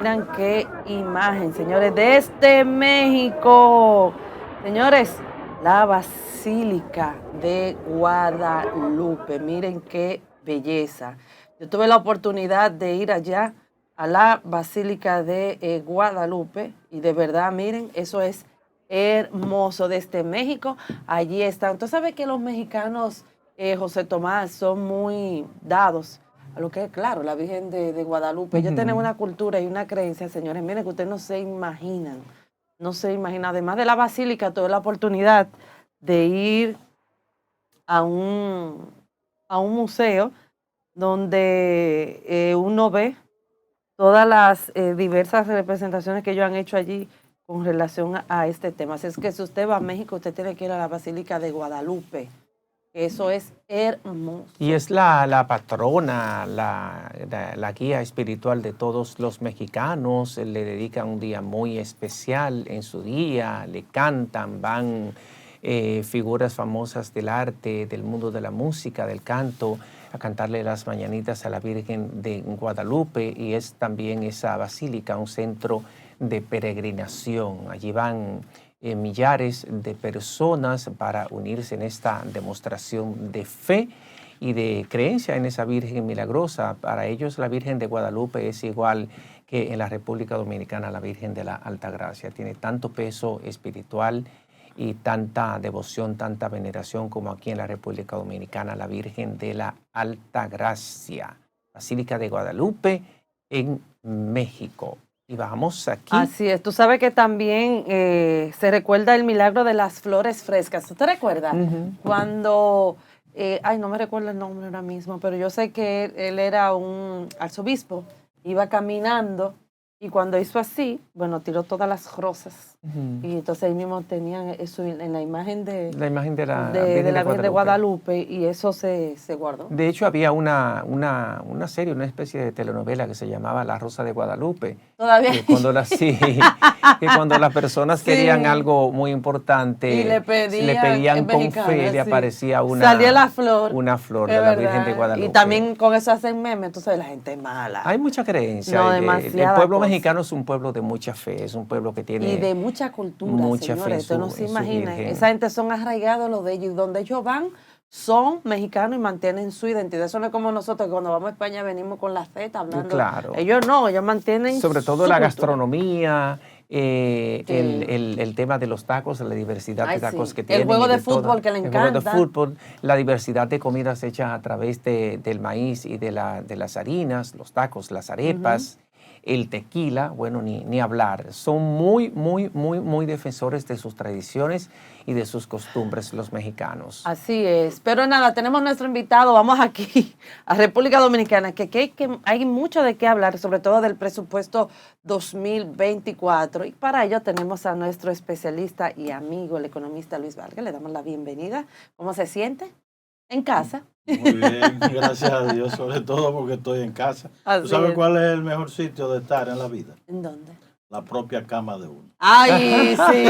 Miren qué imagen, señores, desde México. Señores, la Basílica de Guadalupe. Miren qué belleza. Yo tuve la oportunidad de ir allá a la Basílica de Guadalupe y de verdad, miren, eso es hermoso. Desde México, allí están. Tú sabes que los mexicanos, José Tomás, son muy dados a lo que es, claro, la Virgen de Guadalupe. Ellos tienen Ujú. una cultura y una creencia, señores, miren que ustedes no se imaginan, no se imaginan. Además de la basílica, tuve la oportunidad de ir a a un museo donde uno ve todas las diversas representaciones que ellos han hecho allí con relación a este tema. Así es que si usted va a México, usted tiene que ir a la Basílica de Guadalupe. Eso es Y hermoso. es la patrona, la guía espiritual de todos los mexicanos. Le dedican un día muy especial en su día, le cantan, van figuras famosas del arte, del mundo de la música, del canto, a cantarle las mañanitas a la Virgen de Guadalupe. Y es también esa basílica un centro de peregrinación. Allí van millares de personas para unirse en esta demostración de fe y de creencia en esa Virgen milagrosa. Para ellos la Virgen de Guadalupe es igual que en la República Dominicana la Virgen de la Altagracia. Tiene tanto peso espiritual y tanta devoción, tanta veneración como aquí en la República Dominicana la Virgen de la Altagracia. Basílica de Guadalupe en México. Y vamos aquí. Así es, tú sabes que también se recuerda el milagro de las flores frescas. ¿Tú te recuerdas? Ujú. Cuando, ay, no me recuerdo el nombre ahora mismo, pero yo sé que él era un arzobispo, iba caminando y cuando hizo así, bueno, tiró todas las rosas. Ujú. Y entonces ahí mismo tenían eso en la imagen La imagen de la de Virgen de la Virgen de Guadalupe. Guadalupe y eso se guardó. De hecho, había una serie, una especie de telenovela que se llamaba La Rosa de Guadalupe, Todavía. que cuando las, sí, que cuando las personas querían Sí. algo muy Y importante, le le pedían, pedían en con fe, mexicana, le sí. aparecía Salía la flor, una flor es de la Virgen de verdad. Y Guadalupe. también con eso hacen memes, entonces la gente es mala. Hay mucha creencia. No, El demasiada pueblo cosa. mexicano es un pueblo de mucha fe, es un pueblo que Y tiene de mucha cultura, mucha fe señores. Ustedes no se en su imaginan. Esa Virgen. gente son arraigados lo de ellos. Y donde ellos van, son mexicanos y mantienen su identidad. Eso no es como nosotros, que cuando vamos a España venimos con la Z hablando. Claro. Ellos no, ellos mantienen Sobre todo su la cultura. gastronomía, Sí. el tema de los tacos, la diversidad Ay, de tacos sí. que El tienen y juego de de toda, fútbol que le el juego de encanta. fútbol, la diversidad de comidas hechas a través del maíz y de las harinas, los tacos, las Ujú. arepas, el tequila, bueno, ni hablar. Son muy defensores de sus tradiciones y de sus costumbres los mexicanos. Así es. Pero nada, tenemos nuestro invitado. Vamos aquí a República Dominicana, que hay mucho de qué hablar, sobre todo del presupuesto 2024. Y para ello tenemos a nuestro especialista y amigo, el economista Luis Vargas. Le damos la bienvenida. ¿Cómo se siente? En casa. Muy bien, gracias a Dios, sobre todo porque estoy en casa. ¿Tú Así sabes es. cuál es el mejor sitio de estar en la vida? ¿En dónde? La propia cama de uno. Ay, sí,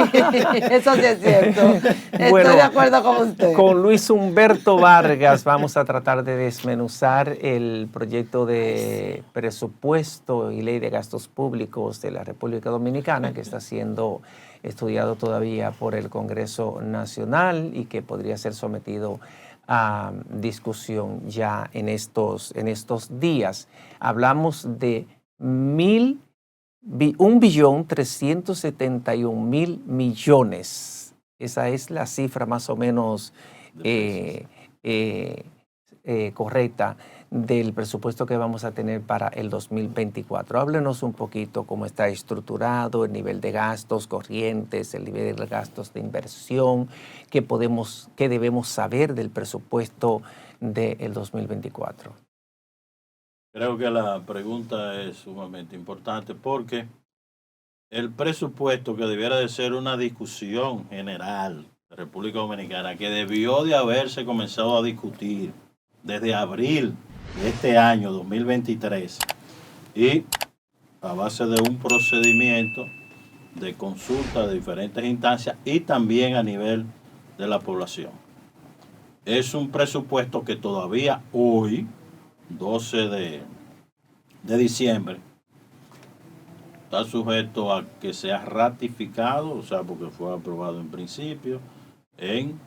eso sí es cierto. Estoy de Bueno, acuerdo con usted. con Luis Humberto Vargas vamos a tratar de desmenuzar el proyecto Ay, sí. de presupuesto y ley de gastos públicos de la República Dominicana que está siendo estudiado todavía por el Congreso Nacional y que podría ser sometido a discusión ya en estos días. Hablamos de 1.371.000.000.000. Esa es la cifra más o menos De pesos. eh, eh, correcta del presupuesto que vamos a tener para el 2024. Háblenos un poquito cómo está estructurado el nivel de gastos corrientes, el nivel de gastos de inversión, qué debemos saber del presupuesto del 2024. Creo que la pregunta es sumamente importante porque el presupuesto, que debiera de ser una discusión general de República Dominicana, que debió de haberse comenzado a discutir desde abril de este año 2023 y a base de un procedimiento de consulta de diferentes instancias y también a nivel de la población. Es un presupuesto que todavía hoy, 12 de diciembre, está sujeto a que sea ratificado, o sea, porque fue aprobado en principio en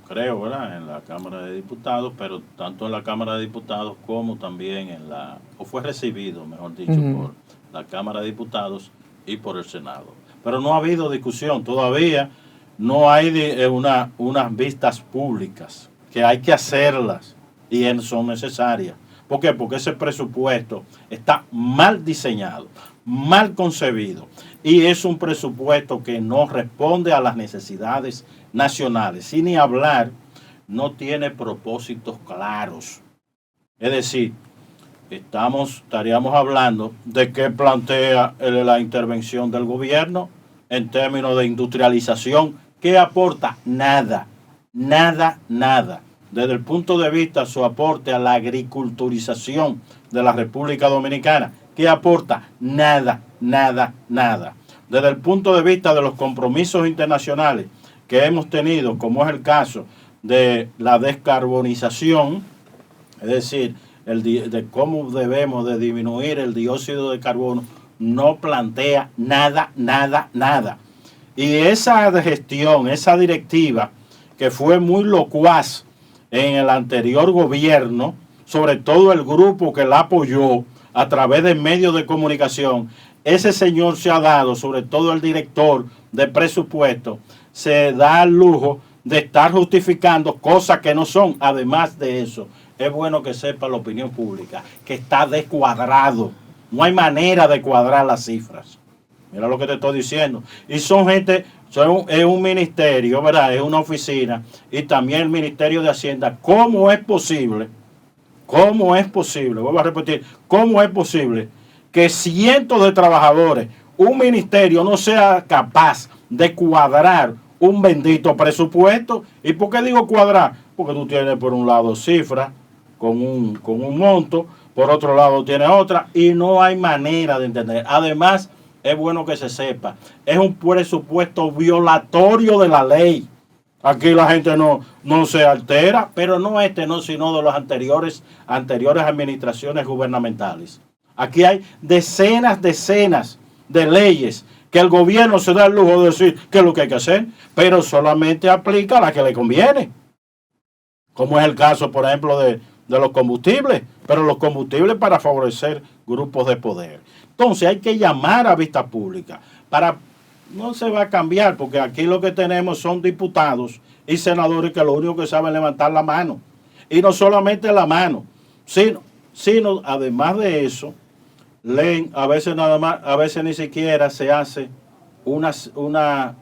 creo, ¿verdad?, en la Cámara de Diputados, pero tanto en la Cámara de Diputados como también o fue recibido, mejor dicho, por la Cámara de Diputados y por el Senado. Pero no ha habido discusión, todavía no hay unas vistas públicas, que hay que hacerlas y son necesarias. ¿Por qué? Porque ese presupuesto está mal diseñado, mal concebido, y es un presupuesto que no responde a las necesidades nacionales. Sin ni hablar, no tiene propósitos claros. Es decir, estaríamos hablando de qué plantea la intervención del gobierno en términos de industrialización. ¿Qué aporta? Nada, nada, nada. Desde el punto de vista de su aporte a la agriculturización de la República Dominicana, ¿qué aporta? Nada, nada, nada. Desde el punto de vista de los compromisos internacionales que hemos tenido, como es el caso de la descarbonización, es decir, de cómo debemos de disminuir el dióxido de carbono, no plantea nada, nada, nada. Y esa gestión, esa directiva, que fue muy locuaz en el anterior gobierno, sobre todo el grupo que la apoyó a través de medios de comunicación, ese señor se ha dado, sobre todo el director de presupuesto, se da el lujo de estar justificando cosas que no son. Además de eso, es bueno que sepa la opinión pública que está descuadrado. No hay manera de cuadrar las cifras. Mira lo que te estoy diciendo. Y son gente, es un ministerio, ¿verdad? Es una oficina, y también el Ministerio de Hacienda. ¿Cómo es posible? ¿Cómo es posible? Vuelvo a repetir, ¿cómo es posible que cientos de trabajadores, un ministerio no sea capaz de cuadrar un bendito presupuesto? ¿Y por qué digo cuadrar? Porque tú tienes por un lado cifras con un monto, por otro lado tienes otra, y no hay manera de entender. Además, es bueno que se sepa, es un presupuesto violatorio de la ley. Aquí la gente no se altera, pero no sino de las anteriores administraciones gubernamentales. Aquí hay decenas de leyes que el gobierno se da el lujo de decir qué es lo que hay que hacer, pero solamente aplica a la que le conviene. Como es el caso, por ejemplo, de los combustibles, pero los combustibles para favorecer grupos de poder. Entonces hay que llamar a vista pública. No se va a cambiar, porque aquí lo que tenemos son diputados y senadores que lo único que saben levantar la mano. Y no solamente la mano, sino además de eso, leen, a veces ni siquiera se hace una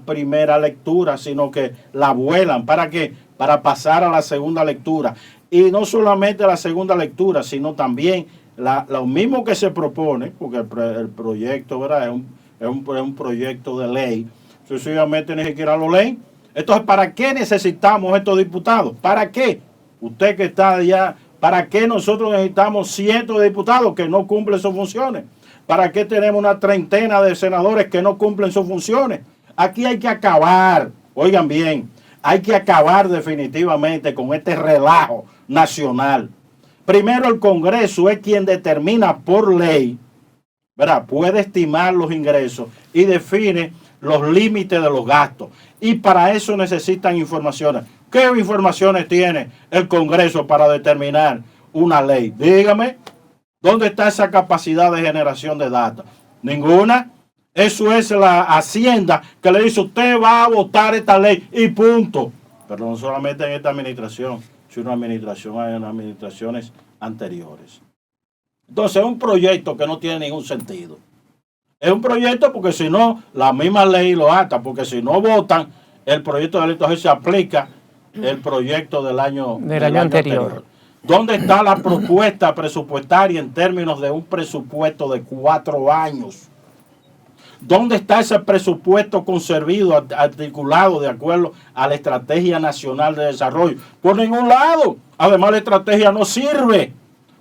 primera lectura, sino que la vuelan. ¿Para qué? Para pasar a la segunda lectura. Y no solamente la segunda lectura, sino también lo mismo que se propone, porque el proyecto, ¿verdad?, es un proyecto de ley, sencillamente ni siquiera lo leen. Entonces, ¿para qué necesitamos estos diputados? ¿Para qué? Usted que está allá, ¿para qué nosotros necesitamos cientos de diputados que no cumplen sus funciones? ¿Para qué tenemos una treintena de senadores que no cumplen sus funciones? Aquí hay que acabar, oigan bien, hay que acabar definitivamente con este relajo nacional. Primero, el Congreso es quien determina por ley, ¿verdad?, puede estimar los ingresos y define los límites de los gastos. Y para eso necesitan informaciones. ¿Qué informaciones tiene el Congreso para determinar una ley? Dígame, ¿dónde está esa capacidad de generación de datos? Ninguna. Eso es la Hacienda que le dice, usted va a votar esta ley y punto. Pero no solamente en esta administración, sino en administraciones anteriores. Entonces es un proyecto que no tiene ningún sentido. Es un proyecto porque si no, la misma ley lo ata, porque si no votan, el proyecto de ley entonces se aplica el proyecto del año anterior. ¿Dónde está la propuesta presupuestaria en términos de un presupuesto de 4 años? ¿Dónde está ese presupuesto concebido, articulado de acuerdo a la Estrategia Nacional de Desarrollo? Por ningún lado. Además, la estrategia no sirve.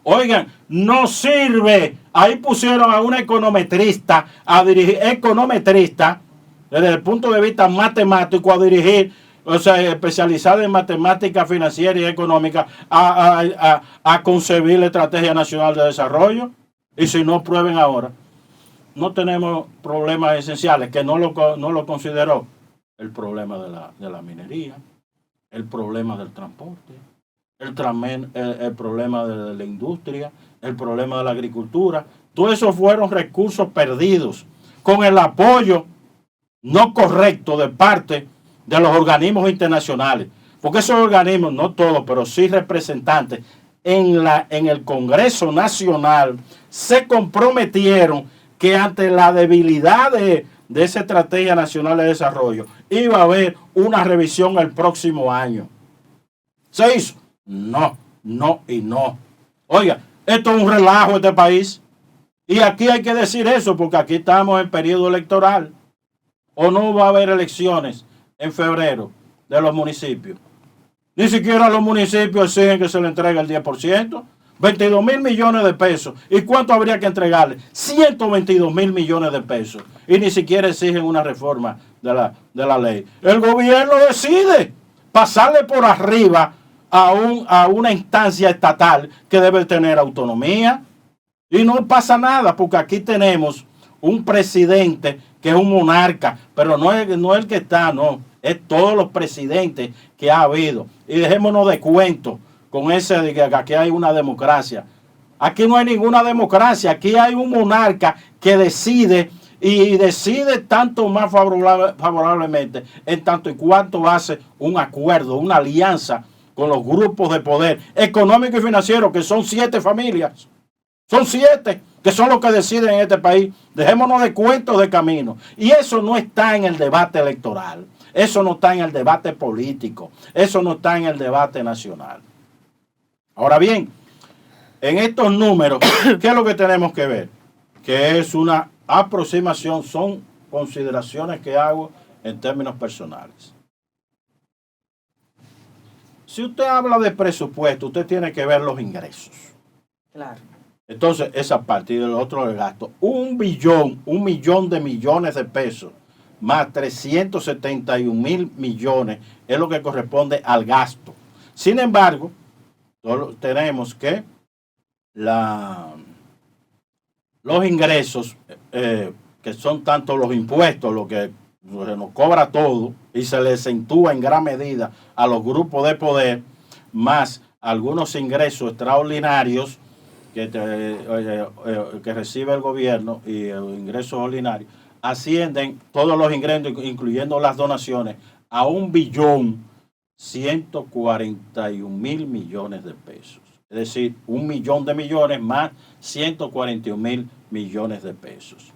Oigan, no sirve. Ahí pusieron a una econometrista a dirigir, desde el punto de vista matemático, a dirigir, o sea, especializada en matemática financiera y económica, a concebir la Estrategia Nacional de Desarrollo. Y si no, prueben ahora. no tenemos problemas esenciales, que no lo consideró. El problema de la minería, el problema del transporte, el problema de la industria, el problema de la agricultura. Todos esos fueron recursos perdidos con el apoyo no correcto de parte de los organismos internacionales. Porque esos organismos, no todos, pero sí representantes en el Congreso Nacional, se comprometieron que ante la debilidad de esa Estrategia Nacional de Desarrollo iba a haber una revisión el próximo año. ¿Se hizo? No, no y no. Oiga, esto es un relajo este país. Y aquí hay que decir eso porque aquí estamos en periodo electoral. ¿O no va a haber elecciones en febrero de los municipios? Ni siquiera los municipios exigen que se le entregue el 10%. 22.000 millones de pesos. ¿Y cuánto habría que entregarle? 122.000 millones de pesos. Y ni siquiera exigen una reforma de la ley. El gobierno decide pasarle por arriba a una instancia estatal que debe tener autonomía. Y no pasa nada porque aquí tenemos un presidente que es un monarca, pero no es el que está, no. Es todos los presidentes que ha habido. Y dejémonos de cuentos con ese de que aquí hay una democracia. Aquí no hay ninguna democracia. Aquí hay un monarca que decide y decide tanto más favorablemente en tanto y cuanto hace un acuerdo, una alianza con los grupos de poder económico y financiero, que son 7 familias. Son 7 que son los que deciden en este país. Dejémonos de cuentos de camino. Y eso no está en el debate electoral. Eso no está en el debate político. Eso no está en el debate nacional. Ahora bien, en estos números, ¿qué es lo que tenemos que ver? Que es una aproximación, son consideraciones que hago en términos personales. Si usted habla de presupuesto, usted tiene que ver los ingresos. Claro. Entonces, esa parte y del otro del gasto, 1 millón de millones de pesos, más 371.000 millones, es lo que corresponde al gasto. Sin embargo, tenemos que los ingresos, que son tanto los impuestos, lo que nos cobra todo y se le acentúa en gran medida a los grupos de poder, más algunos ingresos extraordinarios que recibe el gobierno y ingresos ordinarios, ascienden todos los ingresos, incluyendo las donaciones, a 1.141.000 millones de pesos. Es decir, 1 millón de millones más 141.000 millones de pesos.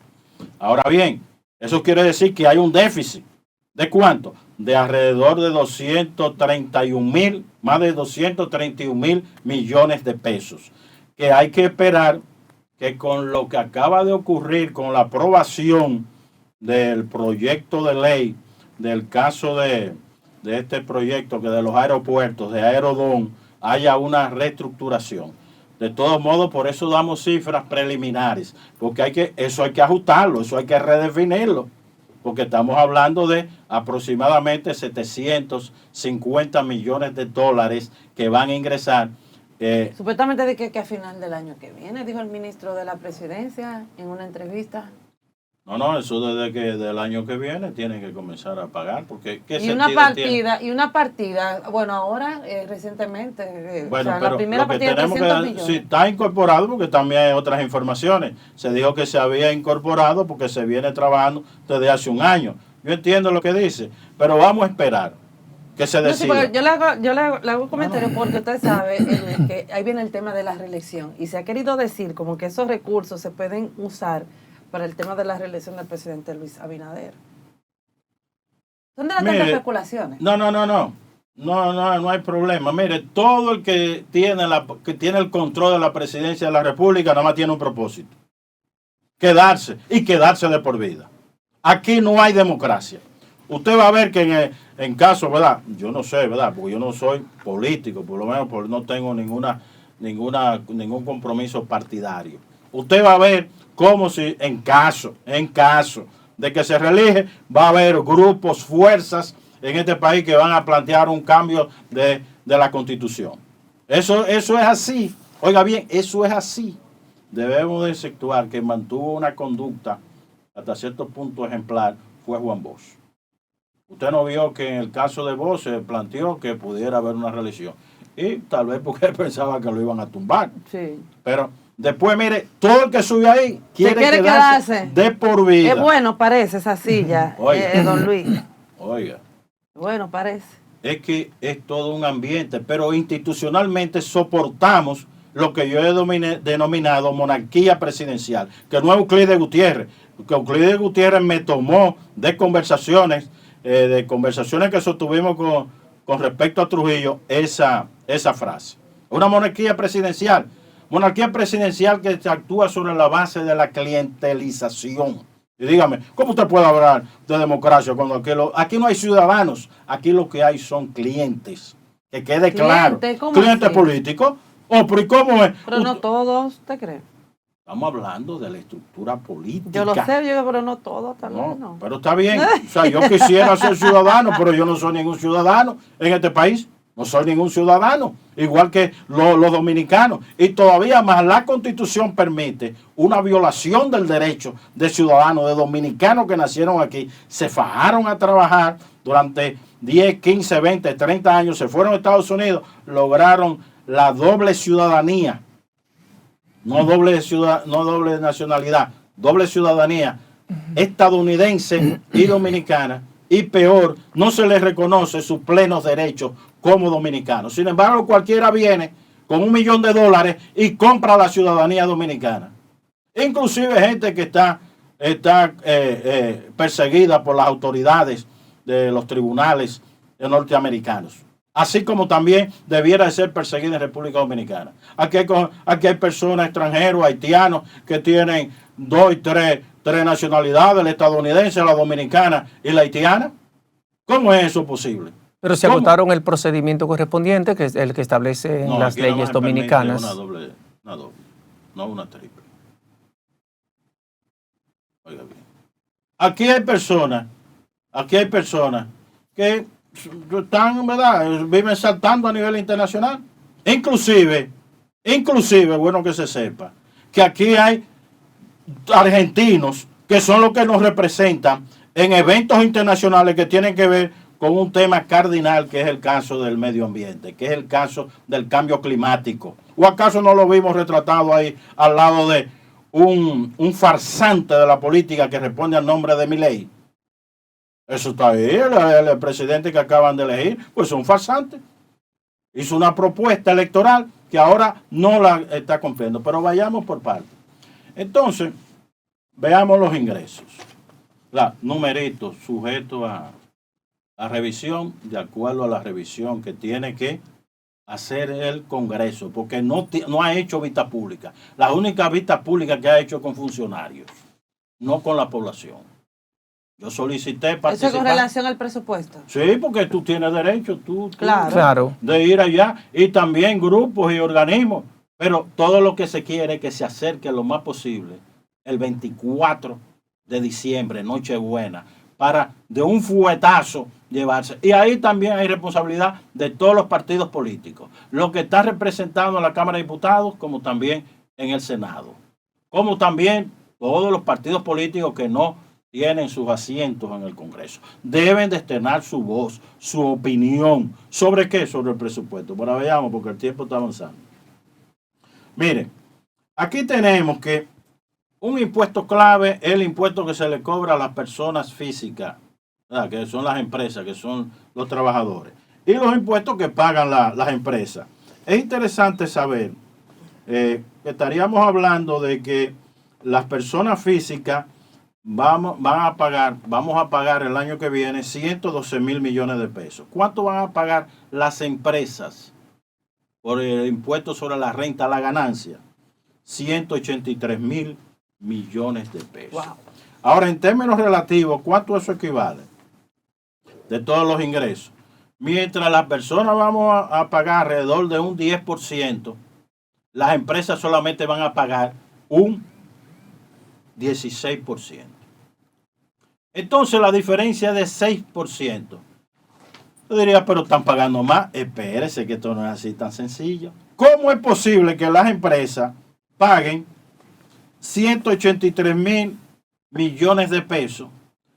Ahora bien, eso quiere decir que hay un déficit. ¿De cuánto? De alrededor de 231.000, más de 231.000 millones de pesos. Que hay que esperar que con lo que acaba de ocurrir con la aprobación del proyecto de ley, del caso de este proyecto que de los aeropuertos, de Aerodón, haya una reestructuración. De todos modos, por eso damos cifras preliminares, porque eso hay que ajustarlo, eso hay que redefinirlo, porque estamos hablando de aproximadamente 750 millones de dólares que van a ingresar. Supuestamente de que a final del año que viene, dijo el ministro de la Presidencia en una entrevista. No, eso desde que del año que viene tienen que comenzar a pagar, porque y una partida, bueno, ahora recientemente, bueno, o sea, pero la primera lo que partida de tenemos 300 que millones. si está incorporado, porque también hay otras informaciones. Se dijo que se había incorporado porque se viene trabajando desde hace un año. Yo entiendo lo que dice, pero vamos a esperar que se decida. No, sí, yo le hago un comentario porque usted sabe que ahí viene el tema de la reelección y se ha querido decir como que esos recursos se pueden usar para el tema de la reelección del presidente Luis Abinader. ¿Dónde las tantas especulaciones? No hay problema. Mire, todo el que tiene el control de la presidencia de la República nada más tiene un propósito: quedarse de por vida. Aquí no hay democracia. Usted va a ver que en caso, ¿verdad? Yo no sé, ¿verdad? Porque yo no soy político, por lo menos porque no tengo ningún compromiso partidario. Usted va a ver como si en caso de que se reelige, va a haber grupos, fuerzas en este país que van a plantear un cambio de la Constitución. Eso es así. Oiga bien, eso es así. debemos de exceptuar que mantuvo una conducta hasta cierto punto ejemplar fue Juan Bosch. Usted no vio que en el caso de Bosch se planteó que pudiera haber una reelección. Y tal vez porque él pensaba que lo iban a tumbar. Sí. Pero después, mire, todo el que sube ahí quiere quedarse de por vida. Es bueno, parece esa silla, don Luis. Oiga. Bueno, parece. Es que es todo un ambiente, pero institucionalmente soportamos lo que yo he denominado monarquía presidencial, que no es Euclides Gutiérrez, que Euclides Gutiérrez me tomó de conversaciones que sostuvimos con respecto a Trujillo, esa frase. Una monarquía presidencial que actúa sobre la base de la clientelización. Y dígame, ¿cómo usted puede hablar de democracia cuando aquí no hay ciudadanos? Aquí lo que hay son clientes. Que quede claro. ¿Clientes políticos? Pero ¿y cómo es? Pero no todos, ¿te crees? Estamos hablando de la estructura política. Yo lo sé, pero no todos también. No. Pero está bien. O sea, yo quisiera ser ciudadano, pero yo no soy ningún ciudadano en este país. No soy ningún ciudadano, igual que los dominicanos. Y todavía más la Constitución permite una violación del derecho de ciudadanos, de dominicanos que nacieron aquí, se fajaron a trabajar durante 10, 15, 20, 30 años, se fueron a Estados Unidos, lograron la doble ciudadanía. No doble nacionalidad, doble ciudadanía estadounidense y dominicana. Y peor, no se les reconoce sus plenos derechos como dominicanos. Sin embargo, cualquiera viene con $1 millón y compra la ciudadanía dominicana. Inclusive gente que está perseguida por las autoridades de los tribunales norteamericanos. Así como también debiera de ser perseguida en República Dominicana. Aquí hay personas extranjeros, haitianos, que tienen 2 y 3 nacionalidades, la estadounidense, la dominicana y la haitiana. ¿Cómo es eso posible? Pero se agotaron el procedimiento correspondiente, que es el que establece en las leyes dominicanas. Una doble, no una triple. Oiga bien. Aquí hay personas que están, ¿verdad?, viven saltando a nivel internacional. Inclusive, bueno que se sepa, que aquí hay argentinos que son los que nos representan en eventos internacionales que tienen que ver con un tema cardinal, que es el caso del medio ambiente, que es el caso del cambio climático. ¿O acaso no lo vimos retratado ahí al lado de un farsante de la política que responde al nombre de Milei? Eso está ahí, el presidente que acaban de elegir, pues es un farsante. Hizo una propuesta electoral que ahora no la está cumpliendo, pero vayamos por partes. Entonces, veamos los ingresos. Numeritos sujetos a revisión, de acuerdo a la revisión que tiene que hacer el Congreso, porque no ha hecho vista pública. La única vista pública que ha hecho con funcionarios, no con la población. Yo solicité participar. ¿Eso con relación al presupuesto? Sí, porque tú tienes derecho, claro, de ir allá, y también grupos y organismos. Pero todo lo que se quiere es que se acerque lo más posible el 24 de diciembre, Nochebuena, para de un fuetazo llevarse. Y ahí también hay responsabilidad de todos los partidos políticos, lo que está representado en la Cámara de Diputados, como también en el Senado, como también todos los partidos políticos que no tienen sus asientos en el Congreso. Deben de externar su voz, su opinión. ¿Sobre qué? Sobre el presupuesto. Bueno, veamos, porque el tiempo está avanzando. Miren, aquí tenemos que un impuesto clave es el impuesto que se le cobra a las personas físicas, ¿verdad?, que son las empresas, que son los trabajadores, y los impuestos que pagan las empresas. Es interesante saber que estaríamos hablando de que las personas físicas vamos a pagar el año que viene 112 mil millones de pesos. ¿Cuánto van a pagar las empresas por el impuesto sobre la renta a la ganancia? 183 mil millones de pesos. Wow. Ahora, en términos relativos, ¿cuánto eso equivale? De todos los ingresos. Mientras las personas vamos a pagar alrededor de un 10%, las empresas solamente van a pagar un 16%. Entonces la diferencia es de 6%. Yo diría, pero están pagando más. Espérese, que esto no es así tan sencillo. ¿Cómo es posible que las empresas paguen 183.000 millones de pesos,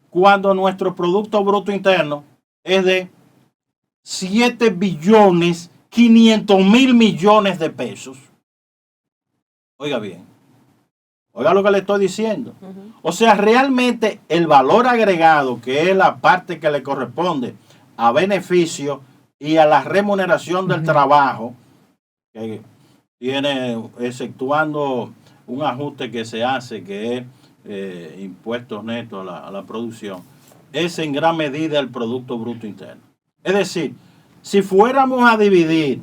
cuando nuestro Producto Bruto Interno es de 7.500.000 millones de pesos. Oiga bien, oiga lo que le estoy diciendo. O sea, realmente el valor agregado, que es la parte que le corresponde a beneficio y a la remuneración del trabajo, que tiene, exceptuando un ajuste que se hace, que es impuestos netos a la producción, es en gran medida el Producto Bruto Interno. Es decir, si fuéramos a dividir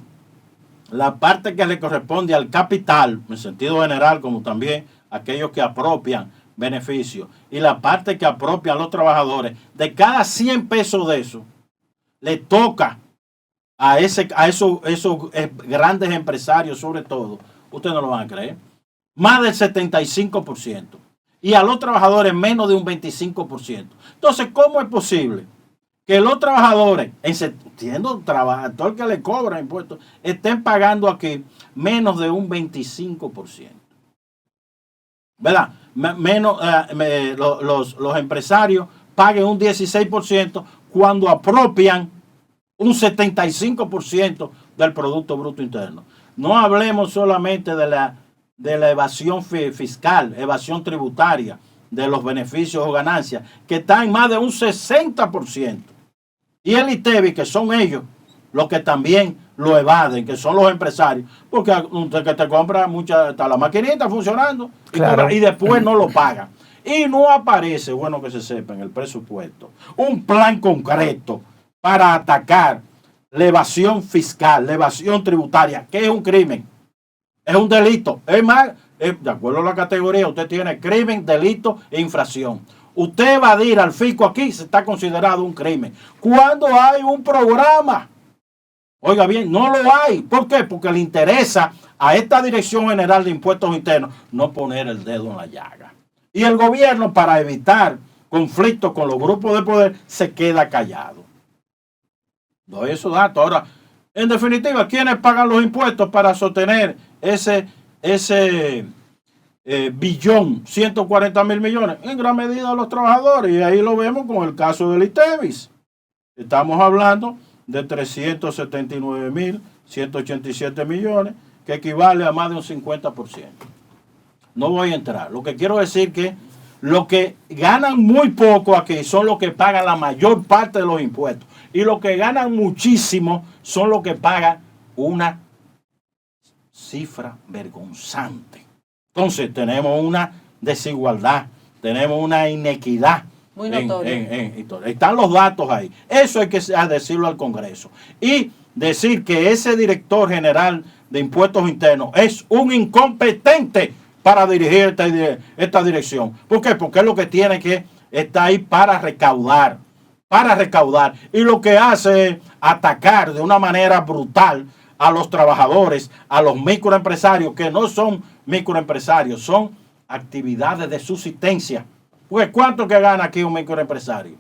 la parte que le corresponde al capital, en sentido general, como también aquellos que apropian beneficios, y la parte que apropian a los trabajadores, de cada 100 pesos de eso, le toca a esos grandes empresarios, sobre todo, ustedes no lo van a creer, más del 75%. Y a los trabajadores menos de un 25%. Entonces, ¿cómo es posible que los trabajadores, siendo trabajador que le cobra impuestos, estén pagando aquí menos de un 25%? ¿Verdad? Menos, los empresarios paguen un 16% cuando apropian un 75% del Producto Bruto Interno. No hablemos solamente de la evasión fiscal, evasión tributaria, de los beneficios o ganancias, que está en más de un 60%. Y el ITEVI, que son ellos los que también lo evaden, que son los empresarios, porque usted que te compra está la maquinita funcionando, claro, y después no lo pagan. Y no aparece, bueno que se sepa en el presupuesto, un plan concreto para atacar la evasión fiscal, la evasión tributaria, que es un crimen, es un delito. Es más, de acuerdo a la categoría, usted tiene crimen, delito e infracción. Usted evadir al fisco aquí se está considerado un crimen. Cuando hay un programa, oiga bien, no lo hay. ¿Por qué? Porque le interesa a esta Dirección General de Impuestos Internos no poner el dedo en la llaga. Y el gobierno, para evitar conflictos con los grupos de poder, se queda callado. Doy esos datos. Ahora, en definitiva, ¿quiénes pagan los impuestos para sostener ese billón, 140.000 millones? En gran medida los trabajadores, y ahí lo vemos con el caso del ITEVIS. Estamos hablando de 379.187 millones, que equivale a más de un 50%. No voy a entrar. Lo que quiero decir que los que ganan muy poco aquí son los que pagan la mayor parte de los impuestos. Y los que ganan muchísimo son los que pagan una cifra vergonzante. Entonces tenemos una desigualdad, tenemos una inequidad. Muy notoria. Están los datos ahí. Eso hay que decirlo al Congreso. Y decir que ese director general de impuestos internos es un incompetente para dirigir esta dirección. ¿Por qué? Porque es lo que tiene que estar ahí para recaudar. Y lo que hace es atacar de una manera brutal a los trabajadores, a los microempresarios, que no son microempresarios, son actividades de subsistencia. Pues ¿cuánto que gana aquí un microempresario?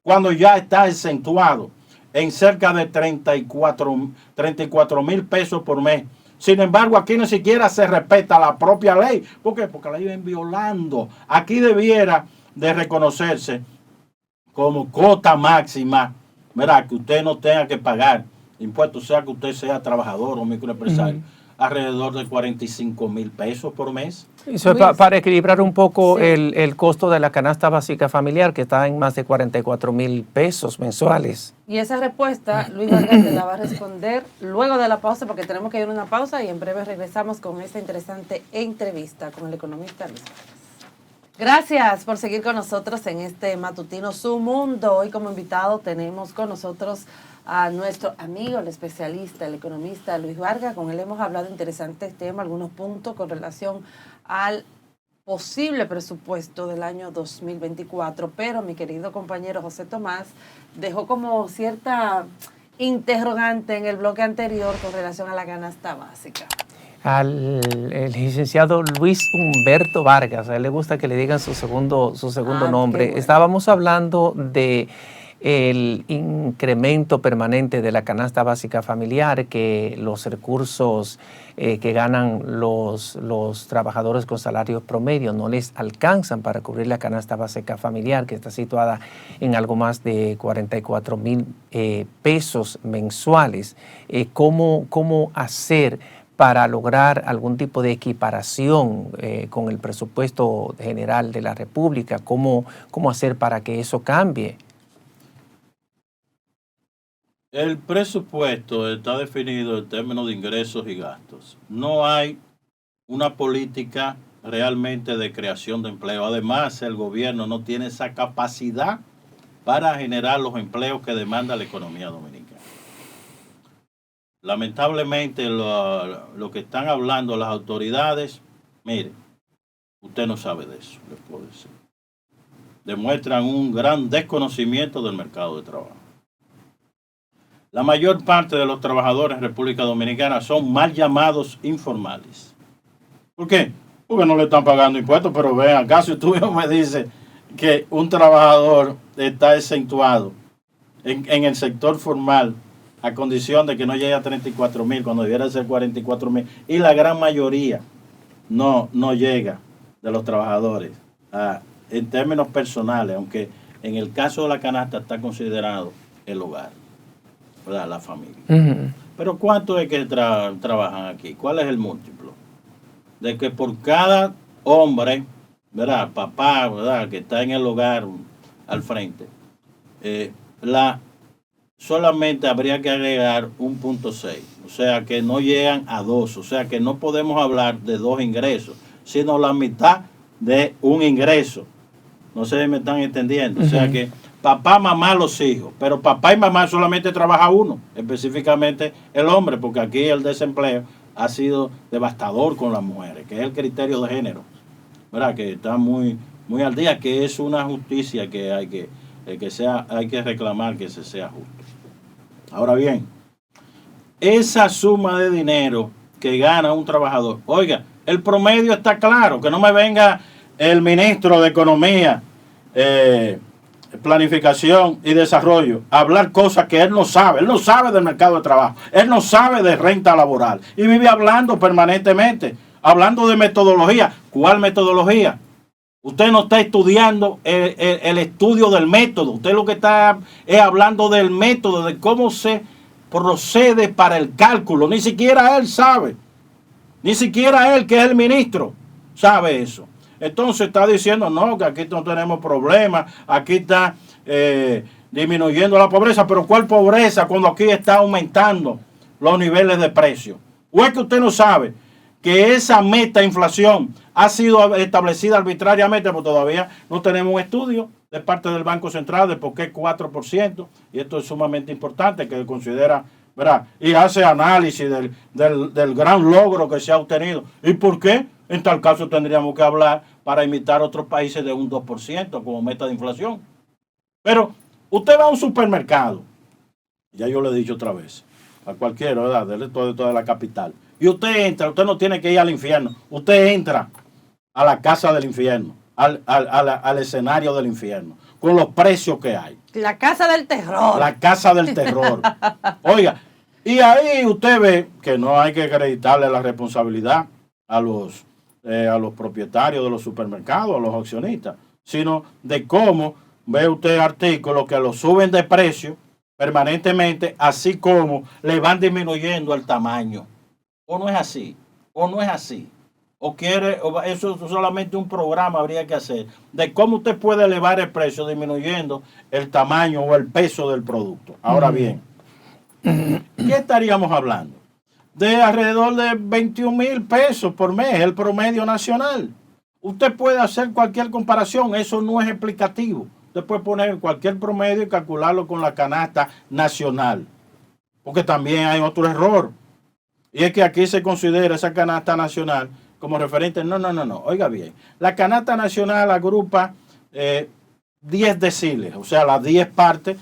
Cuando ya está exentuado en cerca de 34.000 pesos por mes. Sin embargo, aquí ni siquiera se respeta la propia ley. ¿Por qué? Porque la viven violando. Aquí debiera de reconocerse como cuota máxima, ¿verdad?, que usted no tenga que pagar impuestos, sea que usted sea trabajador o microempresario, alrededor de 45.000 pesos por mes. Eso es para equilibrar un poco, sí, el costo de la canasta básica familiar, que está en más de 44.000 pesos mensuales. Y esa respuesta, Luis Vargas te la va a responder luego de la pausa, porque tenemos que ir a una pausa y en breve regresamos con esta interesante entrevista con el economista Luis Vargas. Gracias por seguir con nosotros en este matutino Su Mundo. Hoy como invitado tenemos con nosotros a nuestro amigo, el especialista, el economista Luis Vargas. Con él hemos hablado de interesantes temas, algunos puntos con relación al posible presupuesto del año 2024. Pero mi querido compañero José Tomás dejó como cierta interrogante en el bloque anterior con relación a la canasta básica. El licenciado Luis Humberto Vargas, a él le gusta que le digan su segundo nombre. Bueno. Estábamos hablando de el incremento permanente de la canasta básica familiar, que los recursos que ganan los trabajadores con salarios promedio no les alcanzan para cubrir la canasta básica familiar, que está situada en algo más de 44,000 pesos mensuales. ¿Cómo hacer para lograr algún tipo de equiparación con el presupuesto general de la República? ¿Cómo hacer para que eso cambie? El presupuesto está definido en términos de ingresos y gastos. No hay una política realmente de creación de empleo. Además, el gobierno no tiene esa capacidad para generar los empleos que demanda la economía dominicana. Lamentablemente, lo que están hablando las autoridades, mire, usted no sabe de eso, les puedo decir. Demuestran un gran desconocimiento del mercado de trabajo. La mayor parte de los trabajadores en República Dominicana son mal llamados informales. ¿Por qué? Porque no le están pagando impuestos, pero vean, acá si tú me dices que un trabajador está exentuado en el sector formal a condición de que no llegue a 34,000 cuando debiera ser 44,000, y la gran mayoría no llega de los trabajadores en términos personales, aunque en el caso de la canasta está considerado el hogar, ¿verdad? La familia. Uh-huh. Pero ¿cuánto es que trabajan aquí? ¿Cuál es el múltiplo? De que por cada hombre, ¿verdad? Papá, ¿verdad? Que está en el hogar al frente, solamente habría que agregar 1.6, o sea que no llegan a 2, o sea que no podemos hablar de 2 ingresos, sino la mitad de un ingreso. No sé si me están entendiendo. Uh-huh. O sea que papá, mamá, los hijos, pero papá y mamá solamente trabaja uno, específicamente el hombre, porque aquí el desempleo ha sido devastador con las mujeres, que es el criterio de género, ¿verdad? Que está muy al día, que es una justicia que hay que reclamar que se sea justo. Ahora bien, esa suma de dinero que gana un trabajador, oiga, el promedio está claro, que no me venga el ministro de Economía, Planificación y Desarrollo a hablar cosas que él no sabe del mercado de trabajo, él no sabe de renta laboral y vive hablando permanentemente, hablando de metodología. ¿Cuál metodología? Usted no está estudiando el estudio del método. Usted lo que está es hablando del método, de cómo se procede para el cálculo. Ni siquiera él sabe. Ni siquiera él, que es el ministro, sabe eso. Entonces está diciendo, no, que aquí no tenemos problemas, aquí está disminuyendo la pobreza. Pero ¿cuál pobreza cuando aquí está aumentando los niveles de precio? ¿O es que usted no sabe que esa meta inflación ha sido establecida arbitrariamente, porque todavía no tenemos un estudio de parte del Banco Central de por qué 4%, y esto es sumamente importante, que considera, ¿verdad? Y hace análisis del gran logro que se ha obtenido. ¿Y por qué? En tal caso tendríamos que hablar para imitar otros países de un 2% como meta de inflación. Pero usted va a un supermercado, ya yo le he dicho otra vez, a cualquiera, ¿verdad? De toda la capital. Y usted entra, usted no tiene que ir al infierno, usted entra a la casa del infierno, al escenario del infierno, con los precios que hay. La casa del terror. La casa del terror. Oiga, y ahí usted ve que no hay que acreditarle la responsabilidad a los propietarios de los supermercados, a los accionistas, sino de cómo ve usted artículos que los suben de precio permanentemente, así como le van disminuyendo el tamaño. ¿O no es así? ¿O no es así? ¿O quiere, o eso es solamente un programa habría que hacer de cómo usted puede elevar el precio disminuyendo el tamaño o el peso del producto? Ahora bien, ¿qué estaríamos hablando? De alrededor de 21,000 pesos por mes, el promedio nacional. Usted puede hacer cualquier comparación, eso no es explicativo. Usted puede poner cualquier promedio y calcularlo con la canasta nacional. Porque también hay otro error. Y es que aquí se considera esa canasta nacional como referente. No. Oiga bien, la canasta nacional agrupa 10 deciles, o sea, las 10 partes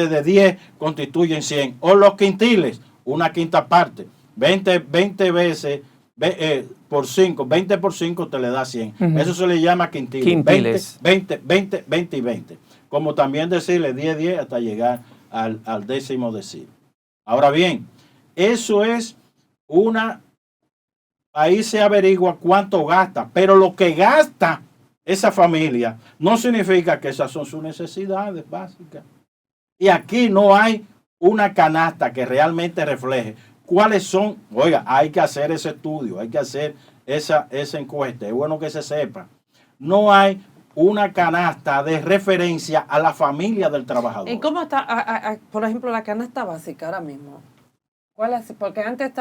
de 10 constituyen 100. O los quintiles, una quinta parte. 20 veces por 5, 20 por 5 te le da 100. Eso se le llama quintiles. Quintiles. 20, 20, 20 y 20. Como también decirle 10, 10 hasta llegar al décimo decil. Ahora bien, eso es ahí se averigua cuánto gasta, pero lo que gasta esa familia no significa que esas son sus necesidades básicas. Y aquí no hay una canasta que realmente refleje cuáles son. Oiga, hay que hacer ese estudio, hay que hacer esa encuesta, es bueno que se sepa. No hay una canasta de referencia a la familia del trabajador. ¿Y cómo está, por ejemplo, la canasta básica ahora mismo? ¿Cuál es? Porque antes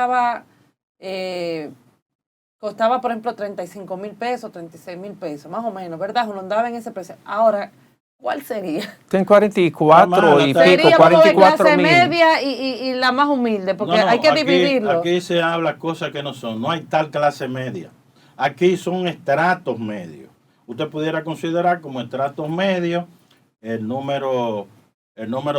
costaba, por ejemplo, 35 mil pesos, 36 mil pesos, más o menos, ¿verdad? Uno andaba en ese precio. Ahora, ¿cuál sería? En 44 y pico, sería 44 clase mil. media y la más humilde, porque hay que dividirlo. Aquí se habla cosas que no son. No hay tal clase media. Aquí son estratos medios. Usted pudiera considerar como estratos medios el número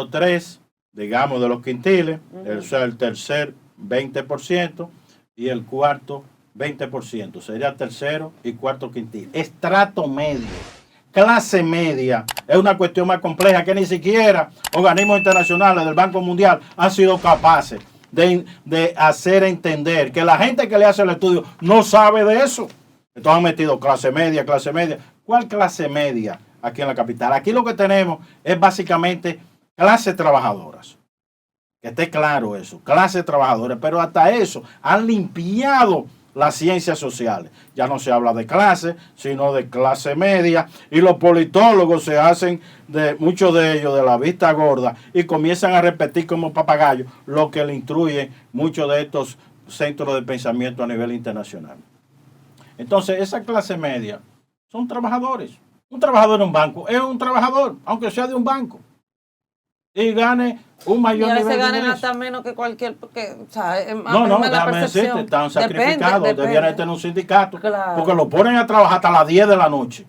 3, digamos, de los quintiles, o sea, el tercer 20% y el cuarto 20%. Sería tercero y cuarto quintil. Estrato medio. Clase media es una cuestión más compleja que ni siquiera organismos internacionales del Banco Mundial han sido capaces de hacer entender que la gente que le hace el estudio no sabe de eso. Entonces han metido clase media, clase media. ¿Cuál clase media aquí en la capital? Aquí lo que tenemos es básicamente clases trabajadoras. Que esté claro eso, clases trabajadoras. Pero hasta eso han limpiado las ciencias sociales. Ya no se habla de clase, sino de clase media. Y los politólogos se hacen, muchos de ellos, de la vista gorda y comienzan a repetir como papagayos lo que le instruyen muchos de estos centros de pensamiento a nivel internacional. Entonces, esa clase media son trabajadores. Un trabajador en un banco es un trabajador, aunque sea de un banco. Y gane un mayor nivel de ingreso. Y a veces ganen hasta menos que cualquier... Porque, o sea, no, déjame decirte, están sacrificados, debieran tener un sindicato, claro, porque lo ponen a trabajar hasta las 10 de la noche.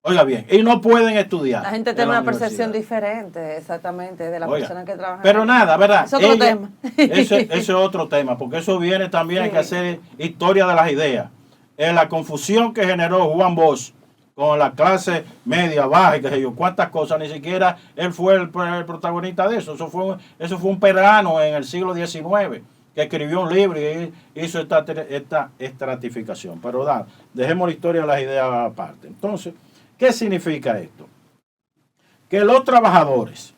Oiga bien, y no pueden estudiar. La gente tiene una percepción diferente, exactamente, de la persona que trabaja. Pero nada, ¿verdad? Es otro tema. Ese es otro tema, porque eso viene también, hay que hacer historia de las ideas. En la confusión que generó Juan Bosch con la clase media, baja y qué sé yo, cuántas cosas, ni siquiera él fue el protagonista de eso. Eso fue un peruano en el siglo XIX que escribió un libro y hizo esta estratificación. Pero dejemos la historia de las ideas aparte. Entonces, ¿qué significa esto? Que los trabajadores,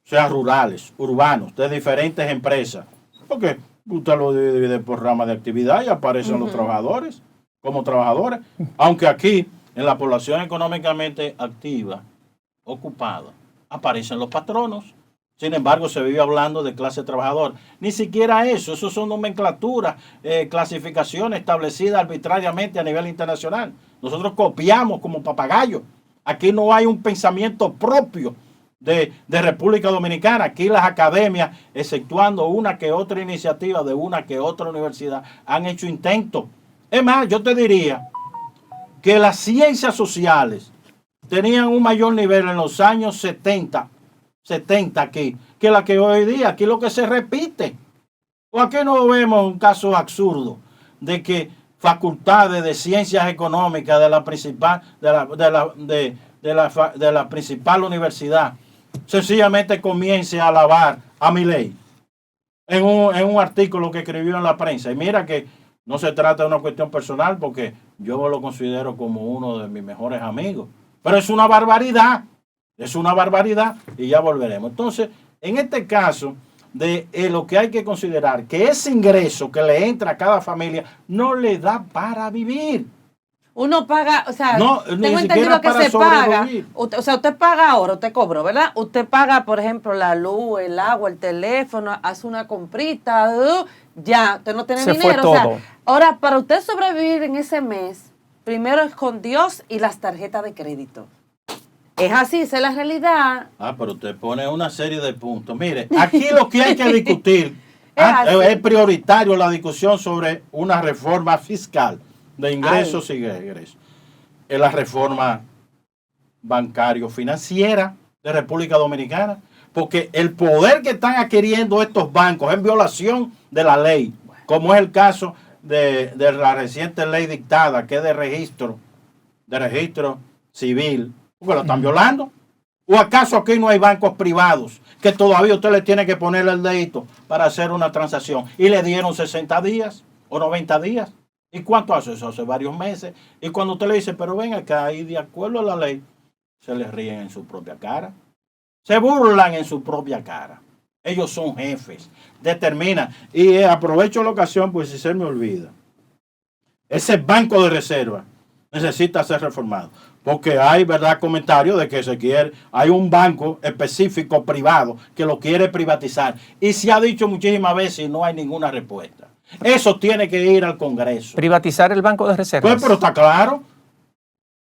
sean rurales, urbanos, de diferentes empresas, porque usted lo divide por rama de actividad y aparecen los trabajadores como trabajadores, aunque aquí en la población económicamente activa, ocupada, aparecen los patronos. Sin embargo, se vive hablando de clase trabajadora. Ni siquiera eso son nomenclaturas, clasificaciones establecidas arbitrariamente a nivel internacional. Nosotros copiamos como papagayos. Aquí no hay un pensamiento propio de República Dominicana. Aquí las academias, exceptuando una que otra iniciativa de una que otra universidad, han hecho intentos. Es más, yo te diría que las ciencias sociales tenían un mayor nivel en los años 70 aquí, que la que hoy día. Aquí lo que se repite. O aquí no vemos un caso absurdo de que facultades de ciencias económicas de la principal universidad sencillamente comience a alabar a Milei en un artículo que escribió en la prensa. Y mira que no se trata de una cuestión personal, porque yo lo considero como uno de mis mejores amigos. Pero es una barbaridad. Es una barbaridad y ya volveremos. Entonces, en este caso, lo que hay que considerar, que ese ingreso que le entra a cada familia no le da para vivir. Uno paga, o sea, no, tengo entendido que se paga. Usted paga ahora, usted cobra, ¿verdad? Usted paga, por ejemplo, la luz, el agua, el teléfono, hace una comprita, ya, usted no tiene dinero. Fue todo. O sea, ahora, para usted sobrevivir en ese mes, primero es con Dios y las tarjetas de crédito. Es así, esa es la realidad. Pero usted pone una serie de puntos. Mire, aquí lo que hay que discutir es prioritario la discusión sobre una reforma fiscal de ingresos y egresos. Es la reforma bancario-financiera de República Dominicana, porque el poder que están adquiriendo estos bancos en violación de la ley, como es el caso de la reciente ley dictada, que es de registro civil, porque lo están violando. ¿O acaso aquí no hay bancos privados que todavía usted le tiene que poner el dedito para hacer una transacción? Y le dieron 60 días o 90 días. ¿Y cuánto hace eso? Hace varios meses. Y cuando usted le dice, pero ven acá, y de acuerdo a la ley, se les ríen en su propia cara. Se burlan en su propia cara. Ellos son jefes. Determinan. Y aprovecho la ocasión, pues si se me olvida. Ese banco de reserva necesita ser reformado. Porque hay, ¿verdad?, comentarios de que hay un banco específico privado que lo quiere privatizar. Y se ha dicho muchísimas veces y no hay ninguna respuesta. Eso tiene que ir al Congreso. Privatizar el banco de reservas. Pues, pero está claro.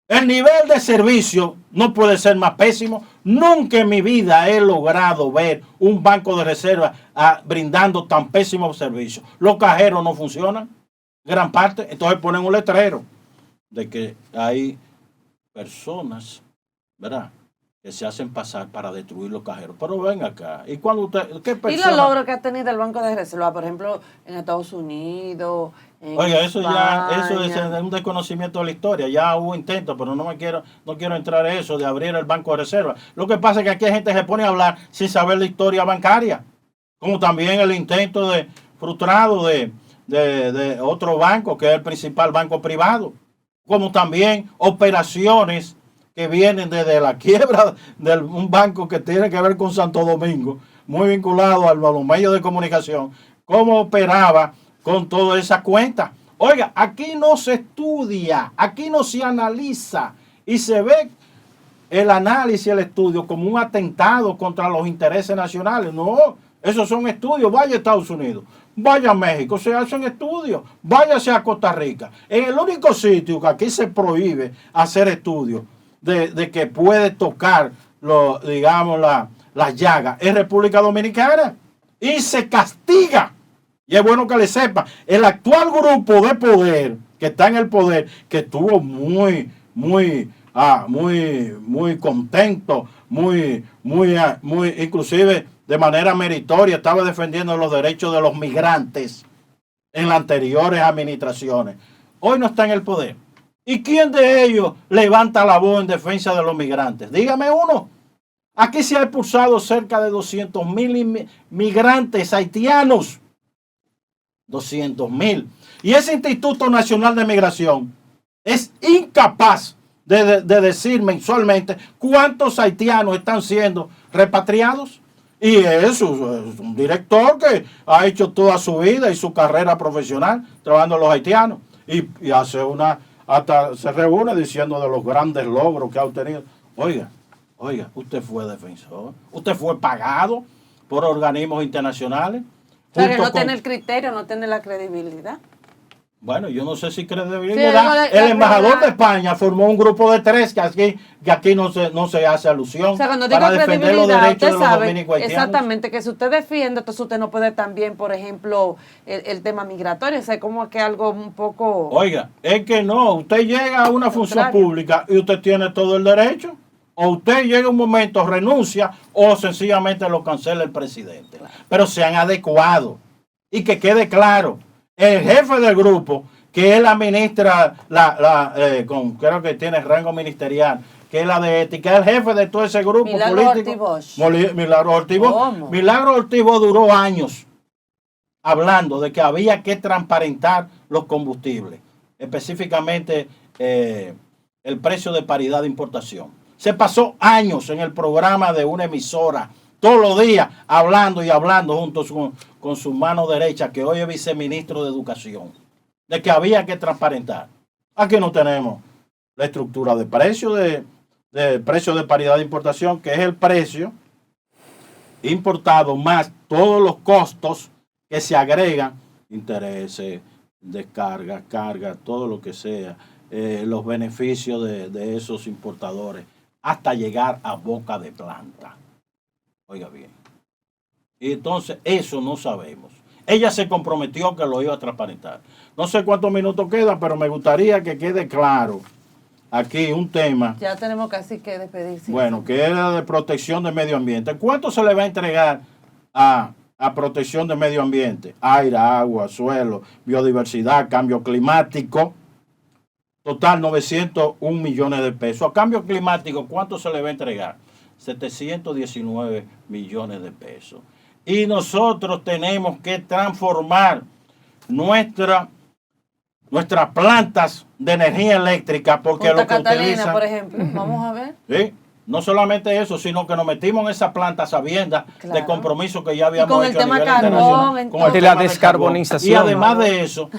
El nivel de servicio no puede ser más pésimo. Nunca en mi vida he logrado ver un banco de reserva brindando tan pésimos servicios. Los cajeros no funcionan, gran parte. Entonces ponen un letrero de que hay personas, ¿verdad?, que se hacen pasar para destruir los cajeros. Pero ven acá. ¿Y cuando usted, qué persona? ¿Y los logros que ha tenido el Banco de Reserva, por ejemplo, en Estados Unidos? Oiga, eso es España? un desconocimiento de la historia. Ya hubo intentos, pero no quiero entrar en eso de abrir el Banco de Reserva. Lo que pasa es que aquí hay gente que se pone a hablar sin saber la historia bancaria. Como también el intento frustrado de otro banco, que es el principal banco privado. Como también operaciones que vienen desde la quiebra de un banco que tiene que ver con Santo Domingo, muy vinculado a los medios de comunicación, cómo operaba con todas esas cuentas. Oiga, aquí no se estudia, aquí no se analiza y se ve el análisis, el estudio como un atentado contra los intereses nacionales. No, esos son estudios. Vaya a Estados Unidos, vaya a México, se hacen estudios, váyase a Costa Rica. En el único sitio que aquí se prohíbe hacer estudios de que puede tocar, digamos, las llagas es República Dominicana. Y se castiga. Y es bueno que le sepa, el actual grupo de poder que está en el poder, que estuvo muy contento, inclusive de manera meritoria, estaba defendiendo los derechos de los migrantes en las anteriores administraciones. Hoy no está en el poder. ¿Y quién de ellos levanta la voz en defensa de los migrantes? Dígame uno. Aquí se ha expulsado cerca de 200,000 migrantes haitianos. 200,000. Y ese Instituto Nacional de Migración es incapaz de decir mensualmente cuántos haitianos están siendo repatriados. Y es un director que ha hecho toda su vida y su carrera profesional trabajando a los haitianos. Y hace hasta se reúne diciendo de los grandes logros que ha obtenido. Oiga, usted fue defensor, usted fue pagado por organismos internacionales. Pero no tiene el criterio, no tiene la credibilidad. Bueno, yo no sé si credibilidad. El embajador de España formó un grupo de 3 que aquí no se hace alusión, o sea, cuando digo para defender los derechos de los dominicanos. Exactamente, que si usted defiende, entonces usted no puede también, por ejemplo, el tema migratorio. O sea, como que algo un poco... Oiga, es que no, usted llega a una función pública y usted tiene todo el derecho. O usted llega un momento, renuncia, o sencillamente lo cancela el presidente. Pero sean adecuados. Y que quede claro, el jefe del grupo, que es la ministra, creo que tiene rango ministerial, que es la de ética, el jefe de todo ese grupo político. Milagros Ortiz Bosch. Milagros Ortiz Bosch duró años hablando de que había que transparentar los combustibles, específicamente el precio de paridad de importación. Se pasó años en el programa de una emisora, todos los días hablando junto con su mano derecha, que hoy es viceministro de Educación, de que había que transparentar. Aquí no tenemos la estructura de precio de paridad de importación, que es el precio importado más todos los costos que se agregan, intereses, descargas, cargas, todo lo que sea, los beneficios de esos importadores, hasta llegar a boca de planta. Oiga bien. Y entonces eso no sabemos. Ella se comprometió que lo iba a transparentar. No sé cuántos minutos quedan, pero me gustaría que quede claro aquí un tema. Ya tenemos casi que despedirse. Bueno, que era de protección del medio ambiente. ¿Cuánto se le va a entregar a a protección del medio ambiente, aire, agua, suelo, biodiversidad, cambio climático. Total, 901 millones de pesos. A cambio climático, ¿cuánto se le va a entregar? 719 millones de pesos. Y nosotros tenemos que transformar nuestras plantas de energía eléctrica porque Punta lo que Catalina, utilizan, por ejemplo. Vamos a ver. ¿sí? No solamente eso, sino que nos metimos en esa planta sabiendas Claro. de compromiso que ya habíamos Y con el hecho a tema nivel carbón, internacional, entonces. con el De tema la del descarbonización. carbón. Y además de eso,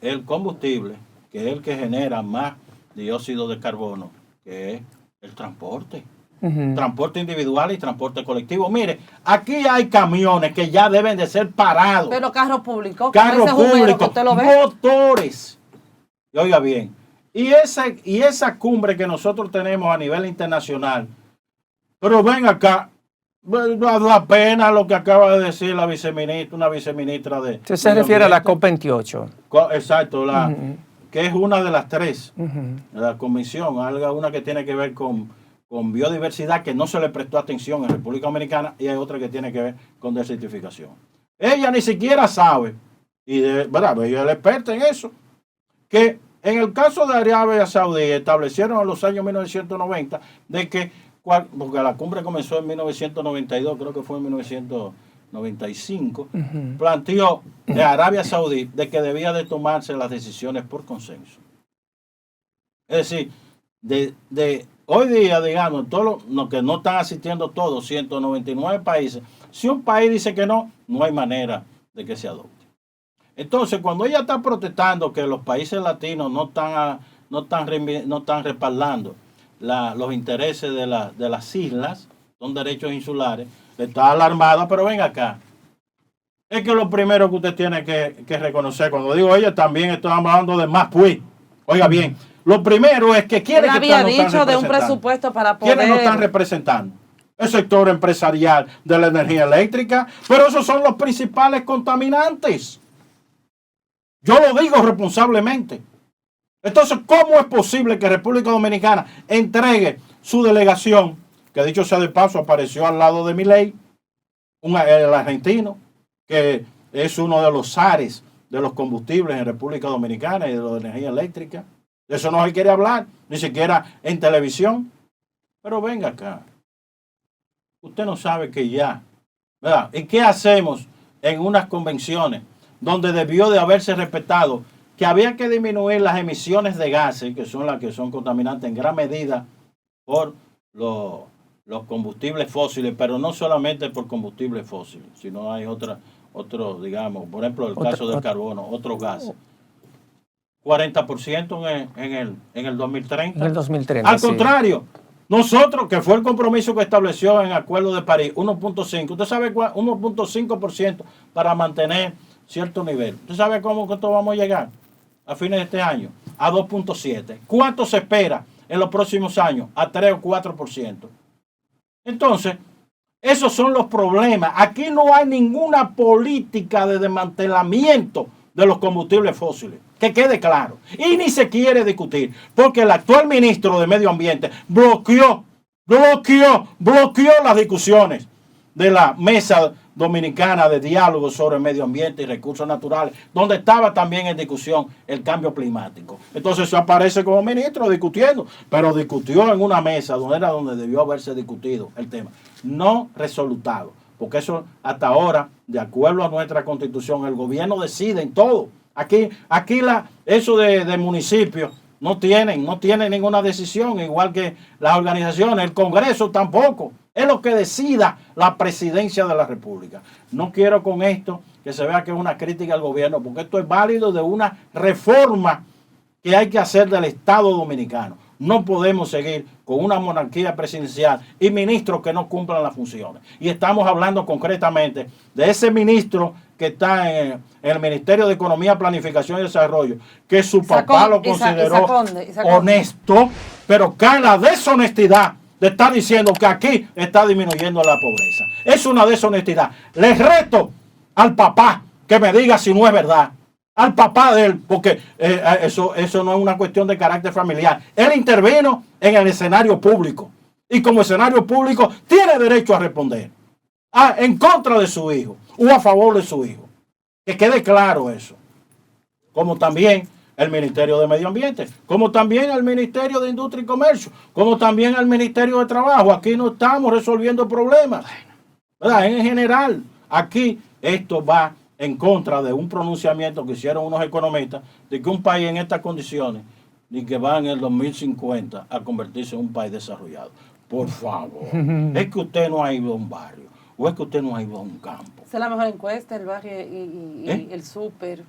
el combustible, que es el que genera más dióxido de carbono, que es el transporte. Transporte individual y transporte colectivo. Mire, aquí hay camiones que ya deben de ser parados. Pero carros públicos. Carros públicos, Usted lo ve. motores. Y oiga bien, y esa cumbre que nosotros tenemos a nivel internacional, pero ven acá, da pena lo que acaba de decir la viceministra, una viceministra de... Usted se refiere a la COP28. Exacto, que es una de las tres, la comisión, una que tiene que ver con biodiversidad, que no se le prestó atención en República Dominicana, y hay otra que tiene que ver con desertificación. Ella ni siquiera sabe, y verdad, ella es la experta en eso, que en el caso de Arabia Saudí establecieron en los años 1990 de que, porque la cumbre comenzó en 1992, creo que fue en 1995, planteó de Arabia Saudí de que debía de tomarse las decisiones por consenso. Es decir, de hoy día, digamos, todos los que no están asistiendo todos, 199 países, si un país dice que no, no hay manera de que se adopte. Entonces, cuando ella está protestando que los países latinos no están respaldando los intereses de las islas, son derechos insulares, está alarmada, pero ven acá. Es que lo primero que usted tiene que reconocer, cuando digo ella, también estamos hablando de más pues. Oiga bien, lo primero es que Él había dicho de un presupuesto para poder... ¿Quiénes nos están representando? El sector empresarial de la energía eléctrica, pero esos son los principales contaminantes. Yo lo digo responsablemente. Entonces, ¿cómo es posible que República Dominicana entregue su delegación, que dicho sea de paso apareció al lado de Milei, el argentino, que es uno de los zares de los combustibles en República Dominicana y de la energía eléctrica? De eso no se quiere hablar, ni siquiera en televisión. Pero venga acá. Usted no sabe que ya, ¿verdad? ¿Y qué hacemos en unas convenciones donde debió de haberse respetado que había que disminuir las emisiones de gases, que son las que son contaminantes en gran medida por los combustibles fósiles, pero no solamente por combustibles fósiles, sino hay otros, digamos, por ejemplo, el caso del carbono, otros gases. 40% en el 2030. En el 2030, Al contrario, nosotros, que fue el compromiso que estableció en el Acuerdo de París, 1.5. ¿Usted sabe cuál? 1.5% para mantener cierto nivel. ¿Usted sabe cómo que esto vamos a llegar a fines de este año? A 2.7. ¿Cuánto se espera en los próximos años? A 3 o 4%. Entonces, esos son los problemas. Aquí no hay ninguna política de desmantelamiento de los combustibles fósiles. Que quede claro. Y ni se quiere discutir. Porque el actual ministro de Medio Ambiente bloqueó las discusiones de la Mesa Dominicana de Diálogo sobre Medio Ambiente y Recursos Naturales, donde estaba también en discusión el cambio climático. Entonces se aparece como ministro discutiendo, pero discutió en una mesa donde era donde debió haberse discutido el tema. No resolutado, porque eso hasta ahora, de acuerdo a nuestra Constitución, el gobierno decide en todo. Aquí eso de municipios no tienen ninguna decisión, igual que las organizaciones, el Congreso tampoco. Es lo que decida la presidencia de la República. No quiero con esto que se vea que es una crítica al gobierno, porque esto es válido de una reforma que hay que hacer del Estado Dominicano. No podemos seguir con una monarquía presidencial y ministros que no cumplan las funciones. Y estamos hablando concretamente de ese ministro que está en el Ministerio de Economía, Planificación y Desarrollo, que su papá lo consideró honesto, pero cae en la deshonestidad de estar diciendo que aquí está disminuyendo la pobreza. Es una deshonestidad. Les reto al papá que me diga si no es verdad. Al papá de él, porque eso no es una cuestión de carácter familiar. Él intervino en el escenario público y como escenario público tiene derecho a responder. en contra de su hijo o a favor de su hijo. Que quede claro eso. Como también el Ministerio de Medio Ambiente, como también el Ministerio de Industria y Comercio, como también el Ministerio de Trabajo. Aquí no estamos resolviendo problemas, ¿verdad? En general, aquí esto va en contra de un pronunciamiento que hicieron unos economistas de que un país en estas condiciones, ni que va en el 2050 a convertirse en un país desarrollado. Por favor, es que usted no ha ido a un barrio, o es que usted no ha ido a un campo. Esa es la mejor encuesta, el barrio y el súper,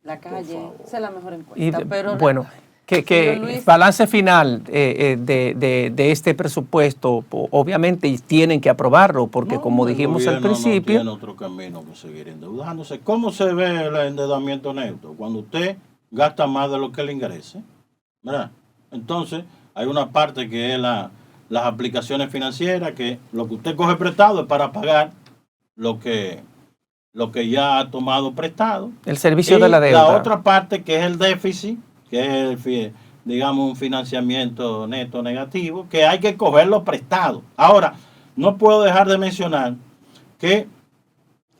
la calle. Esa es la mejor encuesta. Pero bueno, que balance final de este presupuesto, obviamente tienen que aprobarlo, porque como dijimos al principio... No tiene otro camino que seguir endeudándose. ¿Cómo se ve el endeudamiento neutro? Cuando usted gasta más de lo que le ingrese, ¿verdad? Entonces, hay una parte que es las aplicaciones financieras, que lo que usted coge prestado es para pagar lo que ya ha tomado prestado. El servicio de la deuda. La otra parte que es el déficit, que es, digamos, un financiamiento neto negativo, que hay que cogerlo prestado. Ahora, no puedo dejar de mencionar que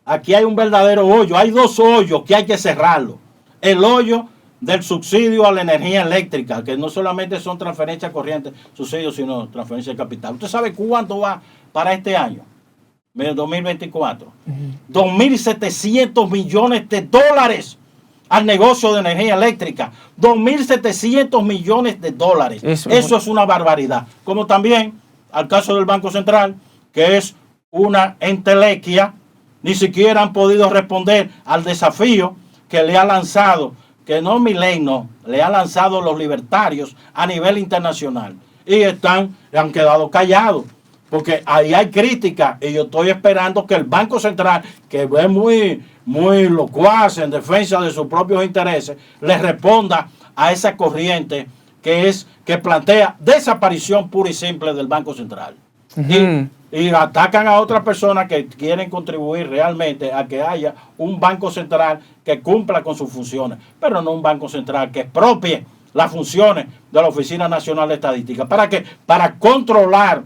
aquí hay un verdadero hoyo. Hay dos hoyos que hay que cerrarlo. El hoyo del subsidio a la energía eléctrica, que no solamente son transferencias corrientes, subsidios, sino transferencias de capital. ¿Usted sabe cuánto va para este año? En el 2024. 2.700 millones de dólares al negocio de energía eléctrica. 2.700 millones de dólares. Eso es una barbaridad. Como también al caso del Banco Central, que es una entelequia, ni siquiera han podido responder al desafío que le ha lanzado, que no Milei, no, le ha lanzado los libertarios a nivel internacional. Y han quedado callados, porque ahí hay crítica, y yo estoy esperando que el Banco Central, que es muy locuaz en defensa de sus propios intereses, le responda a esa corriente que plantea desaparición pura y simple del Banco Central. Y atacan a otras personas que quieren contribuir realmente a que haya un Banco Central que cumpla con sus funciones, pero no un Banco Central que expropie las funciones de la Oficina Nacional de Estadística. ¿Para qué? Para controlar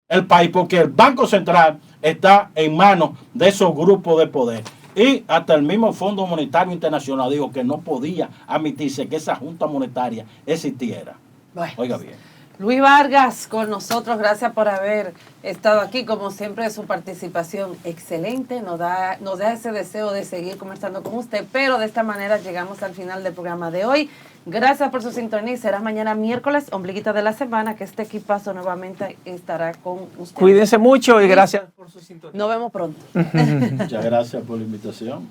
el país, porque el Banco Central está en manos de esos grupos de poder. Y hasta el mismo Fondo Monetario Internacional dijo que no podía admitirse que esa Junta Monetaria existiera. Bueno, oiga bien. Luis Vargas con nosotros, gracias por haber estado aquí, como siempre su participación excelente, nos da ese deseo de seguir conversando con usted, pero de esta manera llegamos al final del programa de hoy. Gracias por su sintonía y será mañana miércoles, ombliguita de la semana, que este equipazo nuevamente estará con usted. Cuídense mucho y gracias por su sintonía. Nos vemos pronto. Muchas gracias por la invitación.